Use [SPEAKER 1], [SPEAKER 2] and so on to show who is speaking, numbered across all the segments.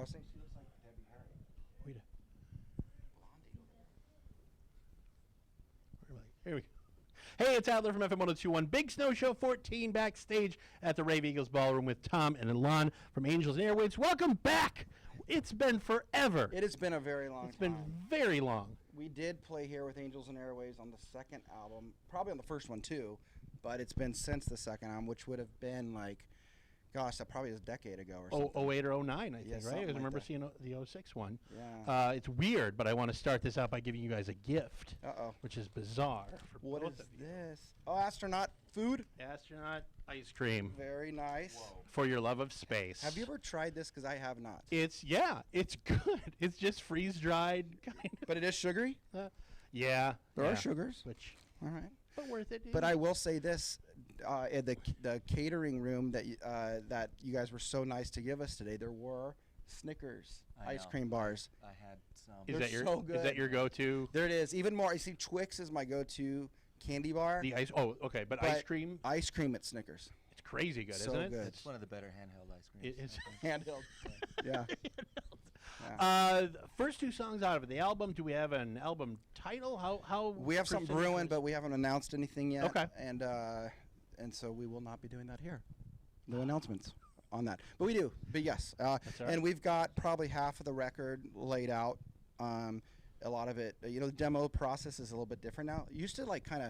[SPEAKER 1] I was saying she looks like Debbie Harry.
[SPEAKER 2] Wait a
[SPEAKER 1] Blondie over there.
[SPEAKER 2] Here we go. Hey, it's Adler from FM 1021. Big Snow Show 14 backstage at the Rave Eagles Ballroom with Tom and Alon from Angels and Airwaves. Welcome back. It's been forever.
[SPEAKER 1] It has been a very long time.
[SPEAKER 2] It's been very long.
[SPEAKER 1] We did play here with Angels and Airwaves on the second album, probably on the first one too, but it's been since the second album, which would have been like, gosh, that probably is a decade ago or something.
[SPEAKER 2] 08 or 09, I think,
[SPEAKER 1] Yeah,
[SPEAKER 2] right?
[SPEAKER 1] something
[SPEAKER 2] I
[SPEAKER 1] like
[SPEAKER 2] remember
[SPEAKER 1] that.
[SPEAKER 2] seeing the 06 one.
[SPEAKER 1] Yeah.
[SPEAKER 2] It's weird, but I want to start this out by giving you guys a gift,
[SPEAKER 1] Uh-oh.
[SPEAKER 2] which is bizarre. For
[SPEAKER 1] What
[SPEAKER 2] both
[SPEAKER 1] is
[SPEAKER 2] of you.
[SPEAKER 1] this? Oh, astronaut food.
[SPEAKER 2] Astronaut ice cream
[SPEAKER 1] Very nice.
[SPEAKER 3] Whoa.
[SPEAKER 2] for your love of space.
[SPEAKER 1] Have you ever tried this? Because I have not.
[SPEAKER 2] It's good. It's just freeze-dried kind of.
[SPEAKER 1] But it is sugary?
[SPEAKER 2] Yeah.
[SPEAKER 1] There
[SPEAKER 2] yeah.
[SPEAKER 1] are sugars.
[SPEAKER 2] Which,
[SPEAKER 1] All right.
[SPEAKER 2] but worth it.
[SPEAKER 1] But I will say this, in the catering room that you guys were so nice to give us today, there were Snickers
[SPEAKER 3] I
[SPEAKER 1] ice
[SPEAKER 3] know.
[SPEAKER 1] cream bars.
[SPEAKER 3] I had some.
[SPEAKER 2] is
[SPEAKER 1] they're
[SPEAKER 2] that your
[SPEAKER 1] so
[SPEAKER 2] is that
[SPEAKER 1] good.
[SPEAKER 2] your go-to?
[SPEAKER 1] There it is. Even more. You see, Twix is my go-to candy bar.
[SPEAKER 2] The ice. Oh, okay. But ice cream,
[SPEAKER 1] Ice cream at Snickers.
[SPEAKER 2] it's crazy good,
[SPEAKER 1] So
[SPEAKER 2] isn't it?
[SPEAKER 1] good.
[SPEAKER 3] It's one of the better handheld ice creams.
[SPEAKER 2] It is.
[SPEAKER 3] I think.
[SPEAKER 1] Handheld. Yeah.
[SPEAKER 2] The first two songs out of it. The album. Do we have an album title? How?
[SPEAKER 1] We have something
[SPEAKER 2] precise
[SPEAKER 1] brewing,
[SPEAKER 2] is-
[SPEAKER 1] but we haven't announced anything yet.
[SPEAKER 2] Okay.
[SPEAKER 1] And so we will not be doing that here. No announcements on that. But we do. But yes.
[SPEAKER 2] That's all right.
[SPEAKER 1] And we've got probably half of the record laid out. A lot of it, the demo process is a little bit different now. It used to like kind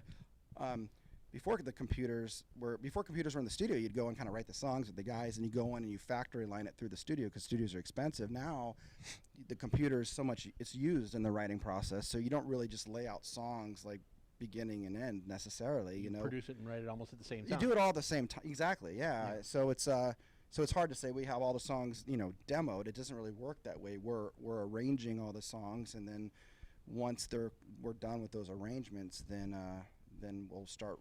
[SPEAKER 1] of, before computers were in the studio, you'd go and kind of write the songs with the guys, and you go in and you factory line it through the studio because studios are expensive. Now, the computer is so much it's used in the writing process, so you don't really just lay out songs like beginning and end necessarily.
[SPEAKER 2] produce it and write it almost at the same
[SPEAKER 1] You
[SPEAKER 2] time.
[SPEAKER 1] do it all at the same time. Exactly. Yeah.
[SPEAKER 2] Yeah.
[SPEAKER 1] So it's hard to say we have all the songs demoed. It doesn't really work that way. We're arranging all the songs, and then once we're done with those arrangements, then we'll start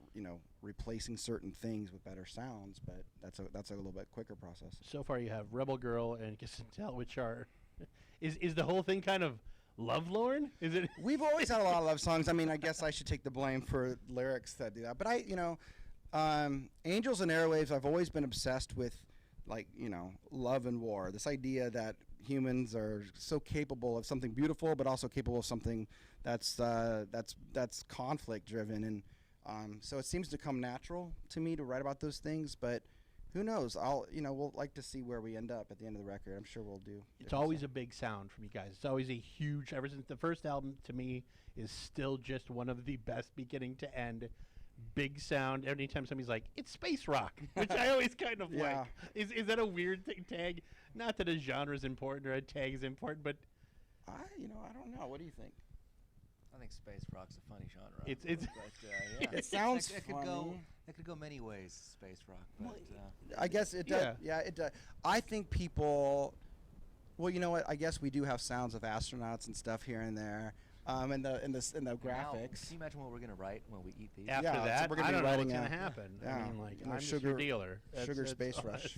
[SPEAKER 1] replacing certain things with better sounds. But that's a little bit quicker process.
[SPEAKER 2] So far, you have Rebel Girl and Kiss and Tell, which are. Is the whole thing kind of lovelorn? Is it?
[SPEAKER 1] We've always had a lot of love songs. I mean, I guess I should take the blame for lyrics that do that. But Angels and Airwaves, I've always been obsessed with, love and war. This idea that humans are so capable of something beautiful, but also capable of something that's conflict driven. And so it seems to come natural to me to write about those things. But who knows? We'll like to see where we end up at the end of the record. I'm sure we'll do.
[SPEAKER 2] It's always a big sound from you guys. It's always a huge. Ever since the first album, to me, is still just one of the best beginning to end. Big sound. Anytime somebody's like, it's space rock, which I always kind of
[SPEAKER 1] Yeah.
[SPEAKER 2] like. Is that a weird thing tag? Not that a genre is important or a tag is important, but
[SPEAKER 1] I don't know. What do you think?
[SPEAKER 3] I think space rock's a funny genre.
[SPEAKER 2] It's-
[SPEAKER 3] But, yeah.
[SPEAKER 1] It sounds
[SPEAKER 3] it
[SPEAKER 1] funny.
[SPEAKER 3] could go many ways, space rock. But
[SPEAKER 1] I guess it does.
[SPEAKER 2] Yeah.
[SPEAKER 1] Yeah, it does. I think people. Well, you know what? I guess we do have sounds of astronauts and stuff here and there, in the
[SPEAKER 3] now,
[SPEAKER 1] graphics.
[SPEAKER 3] can you imagine what we're gonna write when we eat these?
[SPEAKER 2] after
[SPEAKER 1] Yeah, so
[SPEAKER 2] that,
[SPEAKER 1] we're gonna
[SPEAKER 2] I
[SPEAKER 1] be
[SPEAKER 2] don't know what's
[SPEAKER 1] writing
[SPEAKER 2] going
[SPEAKER 1] a-
[SPEAKER 2] to happen.
[SPEAKER 1] yeah,
[SPEAKER 2] I mean, like, I'm just
[SPEAKER 1] sugar-
[SPEAKER 2] your dealer.
[SPEAKER 1] sugar space rush.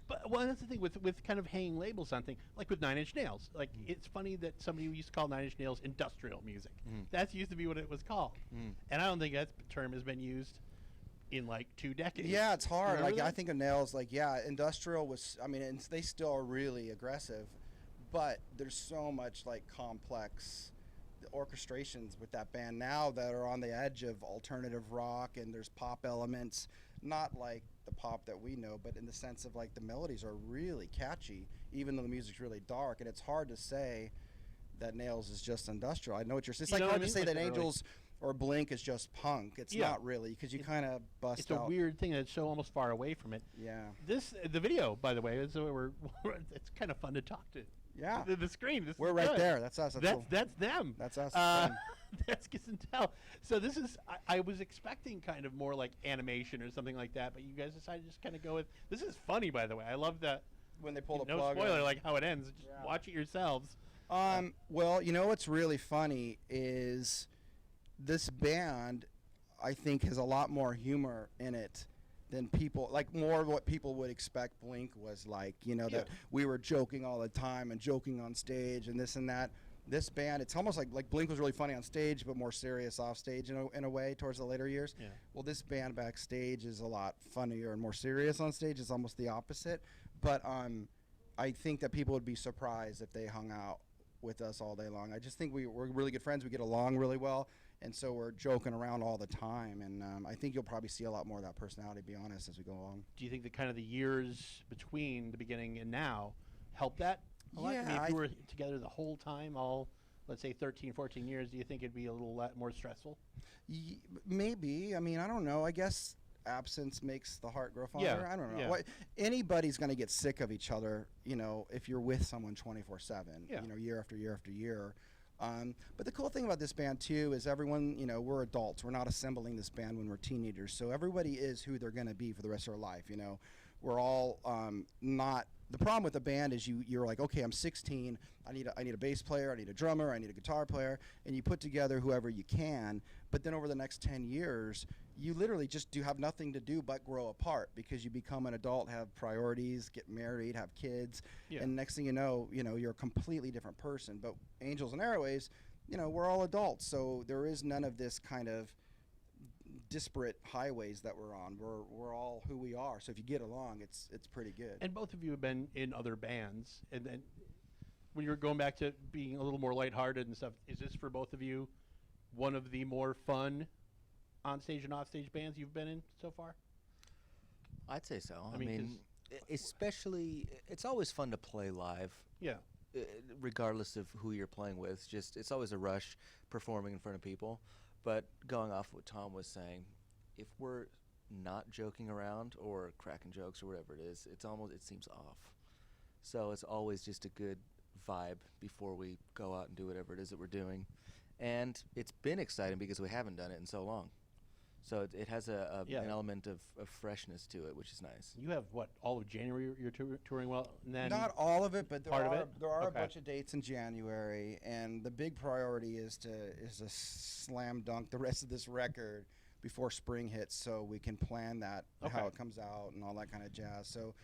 [SPEAKER 2] But that's the thing with kind of hanging labels on things, like with Nine Inch Nails. Like, it's funny that somebody used to call Nine Inch Nails industrial music. That used to be what it was called. And I don't think that term has been used in like 2 decades.
[SPEAKER 1] Yeah, it's hard.
[SPEAKER 2] Remember
[SPEAKER 1] Like I
[SPEAKER 2] that?
[SPEAKER 1] think of Nails. Like industrial was. I mean, and they still are really aggressive, but there's so much like complex orchestrations with that band now that are on the edge of alternative rock, and there's pop elements, not like the pop that we know, but in the sense of like the melodies are really catchy, even though the music's really dark, and it's hard to say that Nails is just industrial. I know what you're saying. It's
[SPEAKER 2] You
[SPEAKER 1] like
[SPEAKER 2] know what
[SPEAKER 1] hard
[SPEAKER 2] I
[SPEAKER 1] to
[SPEAKER 2] mean?
[SPEAKER 1] say
[SPEAKER 2] Like
[SPEAKER 1] that
[SPEAKER 2] the early-
[SPEAKER 1] Angels or Blink is just punk. It's
[SPEAKER 2] Yeah.
[SPEAKER 1] not really, because you
[SPEAKER 2] It's-
[SPEAKER 1] kind of bust
[SPEAKER 2] It's
[SPEAKER 1] out.
[SPEAKER 2] a weird thing that's so almost far away from it.
[SPEAKER 1] Yeah.
[SPEAKER 2] The video, by the way, is it's kind of fun to talk to.
[SPEAKER 1] Yeah.
[SPEAKER 2] The screen. This
[SPEAKER 1] We're
[SPEAKER 2] is
[SPEAKER 1] right
[SPEAKER 2] good.
[SPEAKER 1] there. That's us.
[SPEAKER 2] That's them.
[SPEAKER 1] That's us.
[SPEAKER 2] That's Kiss and Tell. So this is. I was expecting kind of more like animation or something like that, but you guys decided to just kind of go with. This is funny, by the way. I love that.
[SPEAKER 1] when they pull the
[SPEAKER 2] No
[SPEAKER 1] plug.
[SPEAKER 2] spoiler,
[SPEAKER 1] out.
[SPEAKER 2] like how it ends. Just
[SPEAKER 1] Yeah.
[SPEAKER 2] watch it yourselves.
[SPEAKER 1] Well, what's really funny is this band, I think, has a lot more humor in it than people, like more what people would expect Blink was like, that we were joking all the time and joking on stage and this and that. This band, it's almost like Blink was really funny on stage, but more serious off stage in a way towards the later years.
[SPEAKER 2] Yeah.
[SPEAKER 1] Well, this band backstage is a lot funnier and more serious on stage. It's almost the opposite. But I think that people would be surprised if they hung out with us all day long. I just think we're really good friends. We get along really well, and so we're joking around all the time. And I think you'll probably see a lot more of that personality, to be honest, as we go along.
[SPEAKER 2] Do you think that kind of the years between the beginning and now helped that a lot? I mean, if you were together the whole time, all, let's say 13, 14 years, do you think it'd be a little more stressful?
[SPEAKER 1] Maybe. I mean, I don't know. I guess absence makes the heart grow fonder.
[SPEAKER 2] Yeah,
[SPEAKER 1] I don't know.
[SPEAKER 2] yeah.
[SPEAKER 1] Anybody's going to get sick of each other, if you're with someone 24/7,
[SPEAKER 2] Yeah.
[SPEAKER 1] Year after year after year. But the cool thing about this band too is everyone, we're adults. We're not assembling this band when we're teenagers. So everybody is who they're going to be for the rest of their life. We're all not. The problem with the band is you're like, okay, I'm 16. I need a bass player. I need a drummer. I need a guitar player. And you put together whoever you can. But then over the next 10 years, you literally just have nothing to do but grow apart because you become an adult, have priorities, get married, have kids.
[SPEAKER 2] Yeah.
[SPEAKER 1] And next thing you know, you're a completely different person. But Angels and Airwaves, we're all adults. So there is none of this kind of disparate highways that we're on. We're all who we are. So if you get along, it's pretty good.
[SPEAKER 2] And both of you have been in other bands, and then when you're going back to being a little more lighthearted and stuff, is this for both of you one of the more fun on-stage and off-stage bands you've been in so far?
[SPEAKER 3] I'd say so.
[SPEAKER 2] I
[SPEAKER 3] I
[SPEAKER 2] mean,
[SPEAKER 3] mean, especially, it's always fun to play live,
[SPEAKER 2] Yeah.
[SPEAKER 3] regardless of who you're playing with. It's always a rush performing in front of people. But going off what Tom was saying, if we're not joking around or cracking jokes or whatever it is, it seems off. So it's always just a good vibe before we go out and do whatever it is that we're doing. And it's been exciting because we haven't done it in so long. So it has an element of freshness to it, which is nice.
[SPEAKER 2] You have, what, all of January you're touring well? And then
[SPEAKER 1] Not all of it, but there
[SPEAKER 2] part of
[SPEAKER 1] are
[SPEAKER 2] it?
[SPEAKER 1] a
[SPEAKER 2] Okay.
[SPEAKER 1] bunch of dates in January, and the big priority is to slam dunk the rest of this record before spring hits, so we can plan that how
[SPEAKER 2] Okay.
[SPEAKER 1] it comes out and all that kind of jazz. So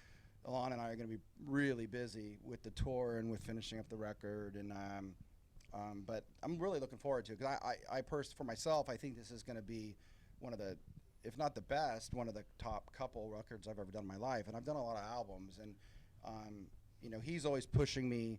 [SPEAKER 1] Alon and I are going to be really busy with the tour and with finishing up the record, and but I'm really looking forward to it because I for myself, I think this is going to be one of the, if not the best, one of the top couple records I've ever done in my life. And I've done a lot of albums, and he's always pushing me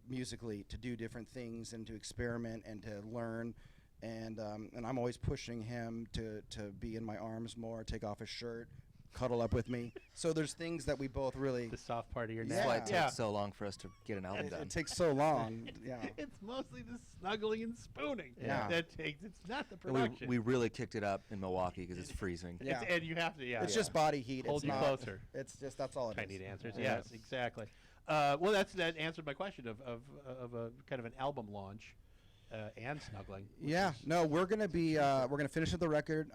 [SPEAKER 1] musically to do different things and to experiment and to learn, and I'm always pushing him to be in my arms more, take off his shirt, cuddle up with me. So there's things that we both really.
[SPEAKER 2] the soft part of your
[SPEAKER 3] That's why it
[SPEAKER 2] Yeah.
[SPEAKER 3] takes so long for us to get an album done.
[SPEAKER 1] It takes so long. Yeah.
[SPEAKER 2] It's mostly the snuggling and spooning
[SPEAKER 1] Yeah.
[SPEAKER 2] that takes. It's not the
[SPEAKER 3] And
[SPEAKER 2] production.
[SPEAKER 3] we really kicked it up in Milwaukee because it's freezing.
[SPEAKER 1] Yeah.
[SPEAKER 2] And you have to,
[SPEAKER 1] It's just body heat.
[SPEAKER 2] Hold
[SPEAKER 1] it's
[SPEAKER 2] you
[SPEAKER 1] not,
[SPEAKER 2] closer.
[SPEAKER 1] It's just that's all it is.
[SPEAKER 2] I need answers.
[SPEAKER 1] Yeah.
[SPEAKER 2] Yes, exactly. Well, that answered my question of a kind of an album launch and snuggling. which
[SPEAKER 1] Yeah,
[SPEAKER 2] is-
[SPEAKER 1] no, we're gonna finish up the record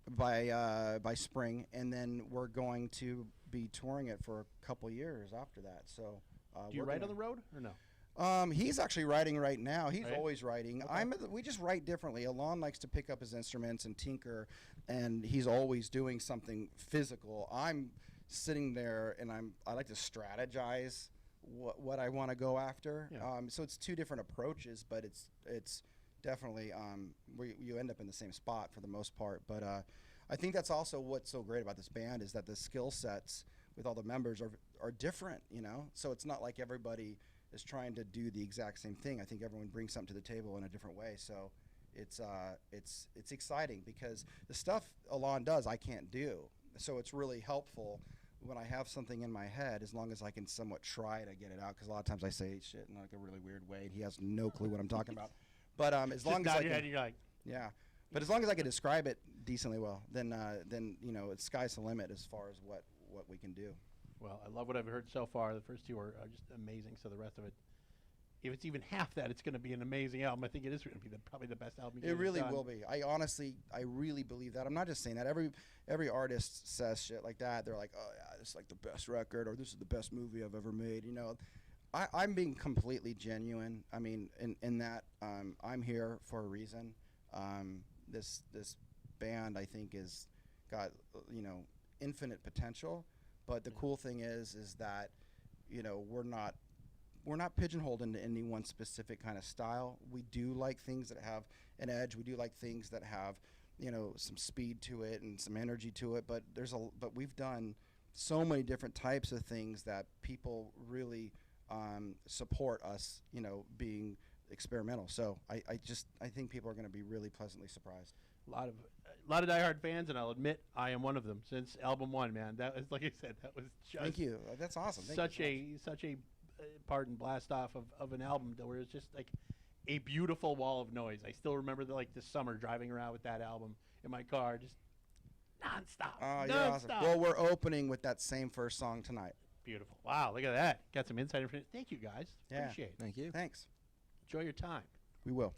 [SPEAKER 1] by spring, and then we're going to be touring it for a couple years after that. So
[SPEAKER 2] Do you write on the road or no?
[SPEAKER 1] He's actually writing right now. He's
[SPEAKER 2] Right.
[SPEAKER 1] always writing.
[SPEAKER 2] Okay.
[SPEAKER 1] We just write differently. Alon likes to pick up his instruments and tinker, and he's always doing something physical. I'm sitting there and I like to strategize what I want to go after.
[SPEAKER 2] Yeah.
[SPEAKER 1] So it's two different approaches, but it's definitely you end up in the same spot for the most part. But I think that's also what's so great about this band is that the skill sets with all the members are different. So it's not like everybody is trying to do the exact same thing. I think everyone brings something to the table in a different way. So it's exciting because the stuff Alon does I can't do. So it's really helpful when I have something in my head, as long as I can somewhat try to get it out. Because a lot of times I say shit in like a really weird way, and he has no clue what I'm talking about. But as long as I
[SPEAKER 2] nod your head
[SPEAKER 1] can,
[SPEAKER 2] and you're like,
[SPEAKER 1] yeah. But as long as I can describe it decently well, then it's sky's the limit as far as what we can do.
[SPEAKER 2] well, I love what I've heard so far. The first two are just amazing. So the rest of it, if it's even half that, it's going to be an amazing album. I think it is going to be probably the best album.
[SPEAKER 1] It really will be. I really believe that. I'm not just saying that. Every artist says shit like that. They're like, oh yeah, this is like the best record, or this is the best movie I've ever made. I'm being completely genuine. I mean, in that I'm here for a reason. This band I think is got infinite potential. But the cool thing is that we're not pigeonholed into any one specific kind of style. We do like things that have an edge. We do like things that have some speed to it and some energy to it. But we've done so many different types of things that people really support us, being experimental. So I think people are going to be really pleasantly surprised.
[SPEAKER 2] A lot of diehard fans, and I'll admit I am one of them. Since album 1, man, that was, like I said, that was just
[SPEAKER 1] Thank you. That's awesome. Thank you
[SPEAKER 2] such a pardon blast off of an album where it's just like a beautiful wall of noise. I still remember the summer driving around with that album in my car, just nonstop.
[SPEAKER 1] Oh, you're
[SPEAKER 2] nonstop.
[SPEAKER 1] awesome. Well, we're opening with that same first song tonight.
[SPEAKER 2] Beautiful. Wow, look at that. Got some inside information. Thank you, guys.
[SPEAKER 1] Yeah.
[SPEAKER 2] Appreciate it.
[SPEAKER 3] Thank you.
[SPEAKER 1] Thanks.
[SPEAKER 2] Enjoy your time.
[SPEAKER 1] We will.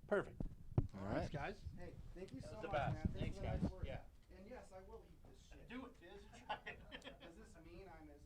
[SPEAKER 2] Perfect.
[SPEAKER 3] All right.
[SPEAKER 2] Thanks, guys.
[SPEAKER 1] Hey, thank you
[SPEAKER 2] That
[SPEAKER 1] so
[SPEAKER 2] was the
[SPEAKER 1] much,
[SPEAKER 2] best.
[SPEAKER 1] man.
[SPEAKER 2] Thanks,
[SPEAKER 1] for the
[SPEAKER 2] guys.
[SPEAKER 1] nice words.
[SPEAKER 2] Yeah.
[SPEAKER 1] And yes, I will eat this shit.
[SPEAKER 2] Do it, Tiz. Try it.
[SPEAKER 1] Does this mean I'm as